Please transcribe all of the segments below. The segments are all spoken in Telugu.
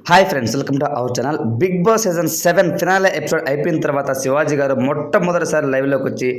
Hi friends, welcome to our channel. Bigg Boss season 7 finale episode అయిపోయిన తర్వాత శివాజీ గారు మొట్టమొదటిసారి లైవ్లోకి వచ్చి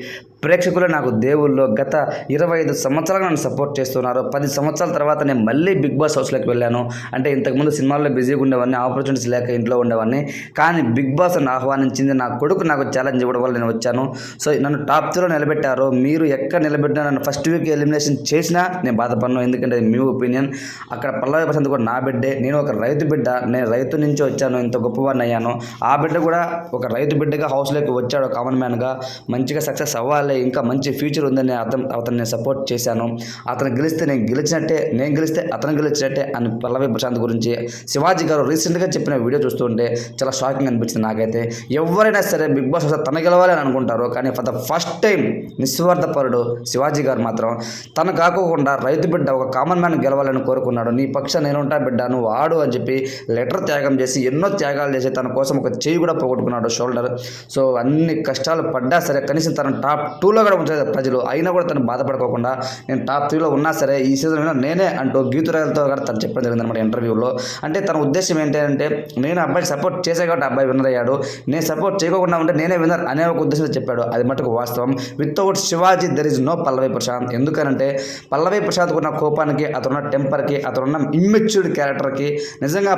ప్రేక్షకులు నాకు దేవుళ్ళు గత 25 సంవత్సరాలు నన్ను సపోర్ట్ చేస్తున్నారు. 10 సంవత్సరాల తర్వాత నేను మళ్ళీ బిగ్ బాస్ హౌస్లోకి వెళ్ళాను. అంటే ఇంతకుముందు సినిమాల్లో బిజీగా ఉండేవాడిని, ఆపర్చునిటీస్ లేక ఇంట్లో ఉండేవాడిని. కానీ బిగ్ బాస్ నన్ను ఆహ్వానించింది, నా కొడుకు నాకు ఛాలెంజ్ ఇవ్వడం వల్ల నేను వచ్చాను. సో నన్ను టాప్ 3లో నిలబెట్టారు. మీరు ఎక్కడ నిలబెట్టినా, నన్ను ఫస్ట్ వీక్ ఎలిమినేషన్ చేసినా నేను బాధపడను. ఎందుకంటే మీ ఒపీనియన్. అక్కడ పల్లవి ప్రశాంత్ కూడా నా బిడ్డే. నేను ఒక రైతు బిడ్డ, నేను రైతు నుంచి వచ్చాను, ఇంత గొప్పవాడిని అయ్యాను. ఆ బిడ్డ కూడా ఒక రైతు బిడ్డగా హౌస్లోకి వచ్చాడు, కామన్ మ్యాన్గా. మంచిగా సక్సెస్ అవ్వాలి, ఇంకా మంచి ఫ్యూచర్ ఉందని అతను నేను సపోర్ట్ చేశాను. అతను గెలిస్తే నేను గెలిచినట్టే, నేను గెలిస్తే అతను గెలిచినట్టే అని పల్లవి ప్రశాంత్ గురించి శివాజీ గారు రీసెంట్గా చెప్పిన వీడియో చూస్తుంటే చాలా షాకింగ్ అనిపించింది నాకైతే. ఎవరైనా సరే బిగ్ బాస్ వస్తే తన గెలవాలి అని అనుకుంటారు, కానీ ఫర్ ద ఫస్ట్ టైం నిస్వార్థపరుడు శివాజీ గారు మాత్రం తను కాకోకుండా రైతు బిడ్డ ఒక కామన్ మ్యాన్ గెలవాలని కోరుకున్నాడు. నీ పక్ష నేనుంటా బిడ్డ, నువ్వు ఆడు అని చెప్పి లెటర్ త్యాగం చేసి, ఎన్నో త్యాగాలు చేసి తన కోసం ఒక చేయి కూడా పోగొట్టుకున్నాడు, షోల్డర్. సో అన్ని కష్టాలు పడ్డా సరే కనీసం తన టాప్ 2లో కూడా ఉంచారు ప్రజలు. అయినా కూడా తను బాధపడుకోకుండా నేను టాప్ 3లో ఉన్నా సరే ఈ సీజన్ నేనే అంటూ గీతురాయలతో కూడా తను చెప్పడం జరిగింది అనమాట ఇంటర్వ్యూలో. అంటే తన ఉద్దేశం ఏంటంటే, నేను అబ్బాయికి సపోర్ట్ చేసే కాబట్టి అబ్బాయి విన్నర్ అయ్యాడు, నేను సపోర్ట్ చేయకుండా ఉంటే నేనే విన్నర్ అనే ఒక ఉద్దేశంతో చెప్పాడు. అది మటుకు వాస్తవం. Without Shivaji there is no Pallavi Prashanth. ఎందుకనంటే పల్లవి ప్రశాంత్ ఉన్న కోపానికి, అతనున్న టెంపర్కి, అతనున్న ఇమ్మెచ్యూర్డ్ క్యారెక్టర్కి నిజంగా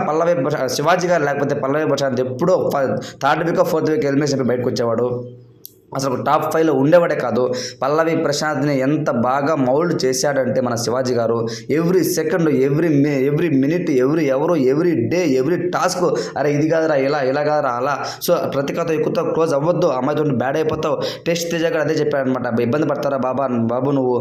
శివాజీ గారు లేకపోతే పల్లవి ప్రశాంత్ ఎప్పుడో 3rd week 4th week elimination బయటకు వచ్చేవాడు. అసలు టాప్ 5లో ఉండేవాడే కాదు. పల్లవి ప్రశాంత్ని ఎంత బాగా మౌల్డ్ చేశాడంటే మన శివాజీ గారు, every second, every minute, every day, every task, అరే ఇది కాదురా ఇలా కాదురా అలా. సో ప్రతి కథ ఎక్కువ క్లోజ్ అవ్వద్దు, అమ్మాయితో బ్యాడ్ అయిపోతావు. టెస్ట్ తేజ గారు అదే చెప్పాడనమాట. ఇబ్బంది పడతారా బాబు నువ్వు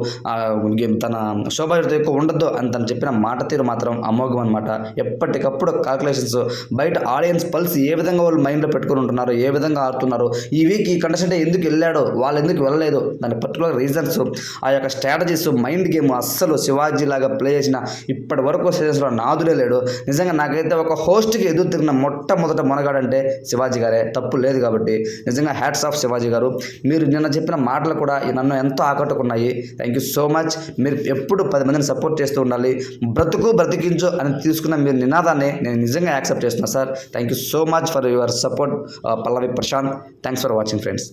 తన శోభాతో ఎక్కువ ఉండొద్దు అని తను చెప్పిన మాట తీరు మాత్రం అమోఘం అనమాట. ఎప్పటికప్పుడు కాల్కులేషన్స్, బయట ఆడియన్స్ పల్స్ ఏ విధంగా వాళ్ళు మైండ్లో పెట్టుకుని ఉంటున్నారు, ఏ విధంగా ఆడుతున్నారు, ఈ వీక్ ఈ కంటెస్టెంట్ ఎందుకు వెళ్ళాడో, వాళ్ళు ఎందుకు వెళ్ళలేదు, దాని పర్టికులర్ రీజన్స్, ఆ యొక్క స్ట్రాటజీస్, మైండ్ గేమ్ అస్సలు శివాజీ లాగా ప్లే చేసిన ఇప్పటి వరకు సీజన్స్లో నాదులే లేడు. నిజంగా నాకైతే ఒక హోస్ట్కి ఎదురు తిరిగిన మొట్టమొదట మొనగాడంటే శివాజీ గారే, తప్పు లేదు. కాబట్టి నిజంగా హ్యాట్స్ ఆఫ్ శివాజీ గారు. మీరు నిన్న చెప్పిన మాటలు కూడా నన్ను ఎంతో ఆకట్టుకున్నాయి. Thank you so much. మీరు ఎప్పుడు 10 మందిని సపోర్ట్ చేస్తూ ఉండాలి. బ్రతికించు అని తీసుకున్న మీరు నినాదాన్ని నేను నిజంగా యాక్సెప్ట్ చేస్తున్నా sir. Thank you so much for your support Pallavi Prashanth. Thanks for watching friends.